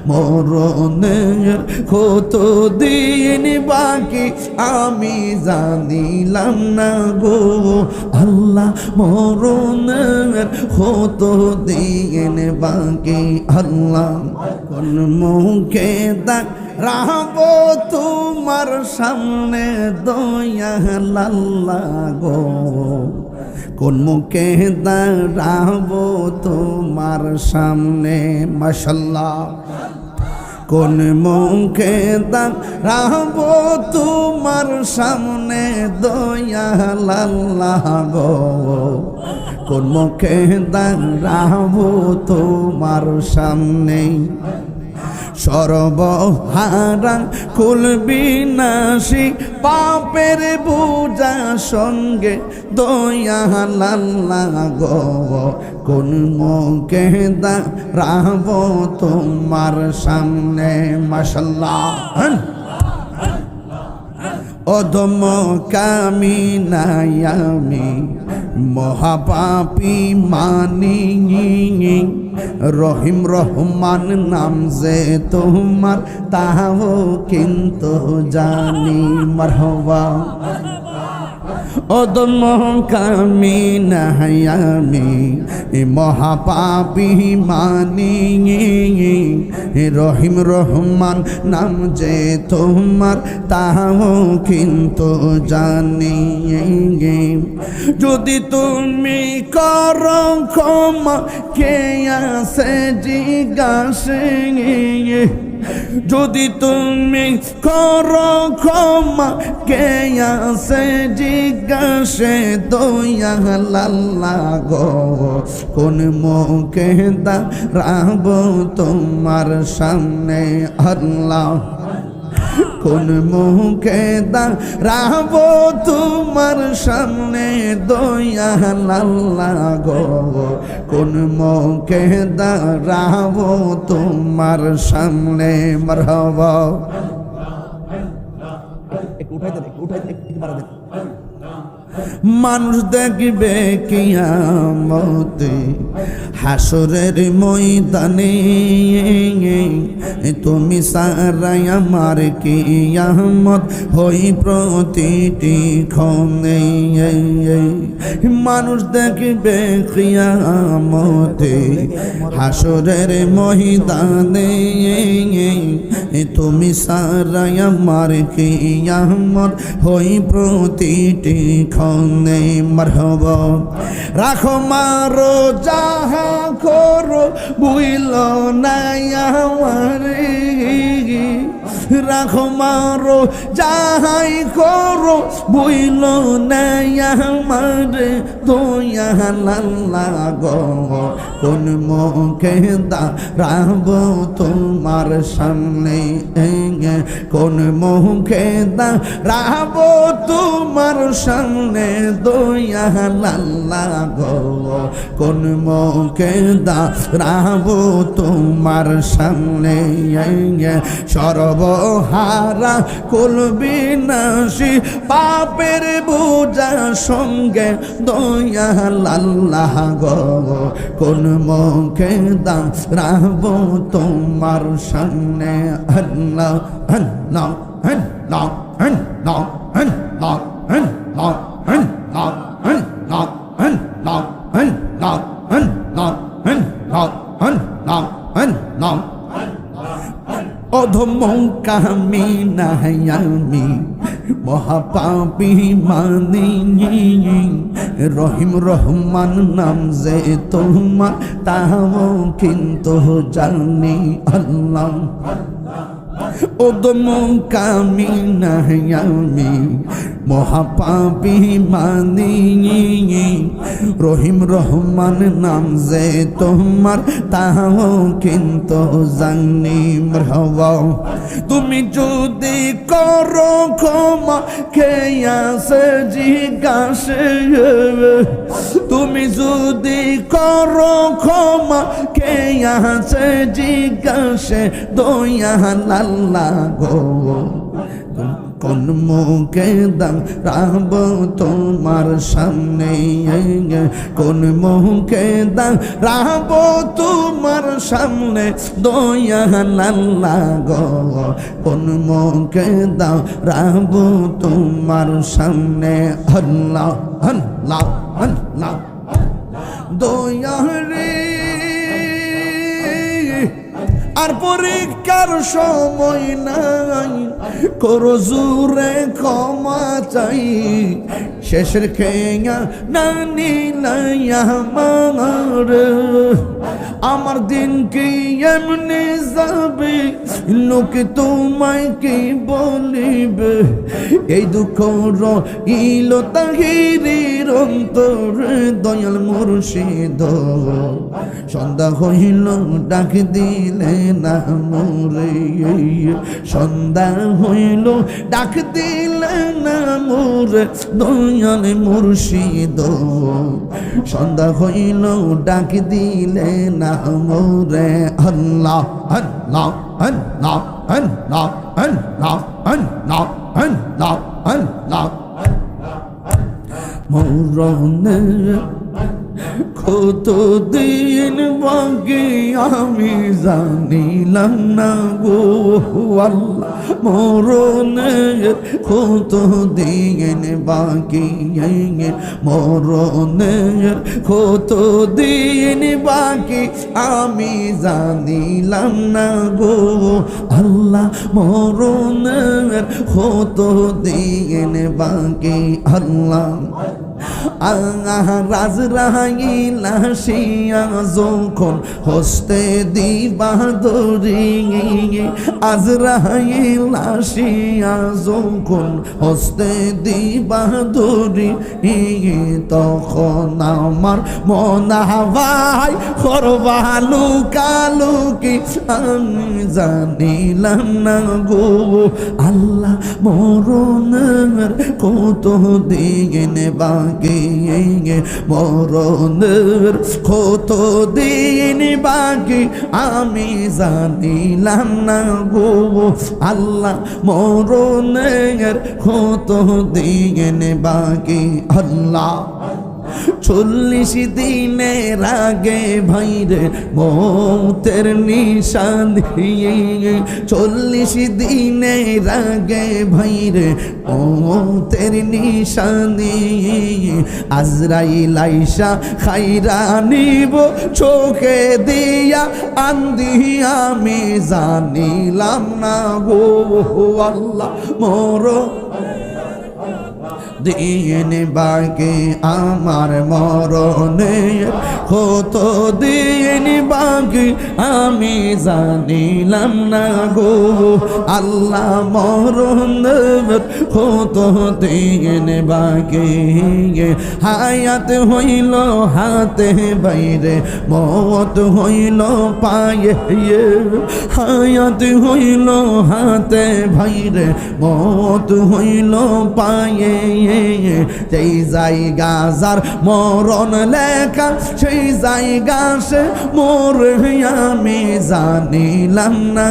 মরণের কত দিন বাকি আমি জানিলাম না গো আল্লাহ মরণের কত দিন বাকি আল্লাহ কোন মুখে রাহবো তোমার সামনে দয়াল আল্লাহ গো কোন মুখে দাঁড়াবো তোমার সামনে মাশাআল্লাহ কোন মুখে দাঁড়াবো তোমার সামনে দয়াল আল্লাহ গো কোন মুখে দাঁড়াবো তোমার সামনে সর্বহারা কুল বিনাশী পাপের বোঝা সঙ্গে দয়াল আল্লাহ গো কোন মুখে দাঁড়াবো তোমার সামনে মাশাআল্লাহ অধম কামিনাই আমি মহাপাপী মানি রহিম রহমান নাম যে তোমার তাও কিন্তু জানি মারহাবা অদম কামিনাই আমি মহাপাপী মানি রহিম রহমান নাম যে তোমার তাও কিন্তু জানি যদি তুমি করো ক্ষমা কে আছে জিজ্ঞাসে যদি তুমি করো ক্ষমা কে আছে জিজ্ঞাসে দয়াল আল্লাহ গো কোন মুখে দাঁড়াবো তোমার সামনে আল্লাহ কোন মুখে দাঁড়াবো তোমার সামনে দয়াল আল্লাহ গো কোন মুখে দাঁড়াবো তোমার সামনে মারহাবা একটু উঠাইতে একটু বাড়া দেন মানুষ দেখবে কিয়ামতে হাসরের ময়দানে তুমি সারাই আমার কিয়ামত হই প্রতিটি ক্ষণে মানুষ দেখবে কিয়ামতে হাসরের ময়দানে তুমি সারাই আমার কিয়ামত হই প্রতিটি ক্ষণে মারহাবা রাখো মারো যাহা করো বুইল না আমারে রাখো মারো যাহাই করো বুইল না আমারে দয়াল আল্লাহ গো কোন মুখে দাঁড়াবো তোমার সামনে কোন মুখে দাঁড়াবো তোমার সামনে দয়াল আল্লাহ গো কোন মুখে দাঁড়াবো তোমার সামনে সর্বহারা কুল বিনাশী পাপের বোঝা সঙ্গে দয়াল আল্লাহ গো কোন মুখে দাঁড়াবো তোমার সামনে আল্লাহ আল্লাহ আল্লাহ আল্লাহ আল্লাহ আল্লাহ আল্লাহ আল্লাহ আল্লাহ আল্লাহ আল্লাহ আল্লাহ আল্লাহ আল্লাহ অধম কামিনাই আমি মহাপাপী মানি রহিম রহমান নাম যে তোমার তাও কিন্তু জানি আল্লাহ অদম কামিনাই আমি মহাপাপী মানি রহিম রহমান নাম যে তোমার তাও কিন্তু জানি মারহাবা তুমি যদি করো ক্ষমা কে আছে জিজ্ঞাসে তুমি যদি করো ক্ষমা কে আছে জিজ্ঞাসে দয়াল আল্লাহ গো কোন মুখে দাঁড়াব তোমার সামনে, কোন মুখে দাঁড়াব তোমার সামনে দয়াল আল্লাহ গো, কোন মুখে দাঁড়াব তোমার সামনে। আল্লাহ আল্লাহ আল্লাহ দয়ারে আর পরীক্ষার সময় নাই, করো জোরে ক্ষমা চাই, শেষের খেয়া না নিলাই আমার দিন কি এমনি যাবে, লোকে তোমায় কি বলিবে, এই দুঃখ রইল তাহিরের অন্তরে দয়াল মুর্শিদ, সন্ধ্যা হইল ডাক দিলে না মোরে, সন্ধ্যা হইল ডাক দিলে না মোরে দয়াল মুর্শিদ, সন্ধ্যা হইল ডাক দিলে না মোরে। আল্লাহ আল্লাহ আল্লাহ আল্লাহ আল্লাহ আল্লাহ আল্লাহ আল্লাহ মরনে কত দিন বাকি আমি জানিলাম না গো আল্লাহ, মরনে কত দিন বাকি, মরনে কত দিন বাকি আমি জানিলাম না গো আল্লাহ, মরনে কত দিন বাকি আল্লাহ। আজরাইল আসিয়া যখন হস্তে দিবা ধরি, আজরাইল আসিয়া যখন হস্তে দিবা ধরি, তখন আমার মনা ভাই করবা লুকালুকি আমি জানিলাম না গো আল্লাহ, মরণের কত দিন বাকি, মরণের কত দিন বাকি আমি জানিলাম না গো আল্লাহ, মরণের কত দিন বাকি আল্লাহ। 40 দিনের আগে ভাইরে মৌতের নিশানি, 40 দিনের আগে ভাইরে মৌতের নিশানি, আজরাইল আইসা খাইরা নিব চোখে দিয়া আন্দি আমি জানিলাম না গো আল্লাহ, মোর দিন বাকি আমার মরণে কত দিন বাকি আমি জানিলাম না গো আল্লাহ, মরণের কত দিন বাকি, হায়াত হইল হাতে বাইরে মত হইল পায়ে, হায়াত হইল হাতে বাইরে মত হইল পায়ে, সেই জায়গা যার মরণ লেখা সেই জায়গা সে মোরে আমি জানিলাম না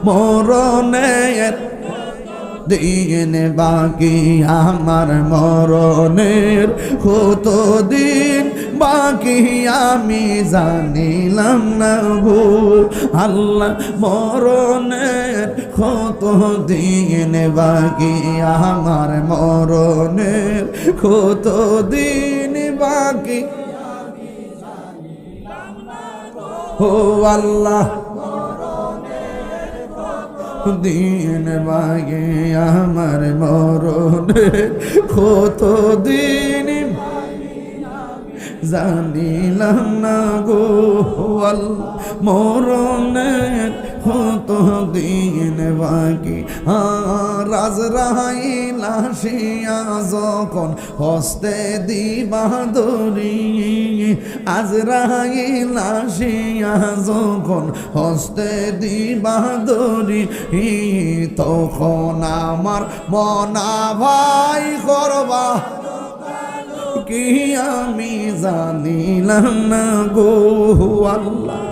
মরণের দিন বাকি আমার মরণের কত দিন বাকি আমি জানিলাম না গো আল্লাহ, মরণের কত দিন বাকি আমার মরণের কত দিন বাকি ও আল্লাহ, দিন বাকি আমার মরণের কত দিন জানিলাম না গো আল্লাহ, মরণের কত দিন বাকি। আজরাইল আসিয়া যখন হস্তে দিবা ধরি, আজরাইল আসিয়া যখন হস্তে দিবা ধরি, তখন আমার মনা ভাই করবা কি আমি জানিলাম না গো আল্লাহ,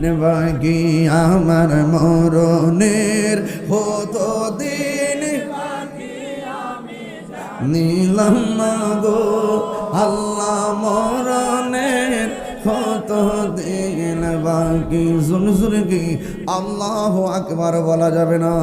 বাকি আমার মরণের কত দিন নীলম না গো আল্লাহ মরণের কত দিন বাকি। জোরে জোরে কি আল্লাহু আকবার বলা যাবে না?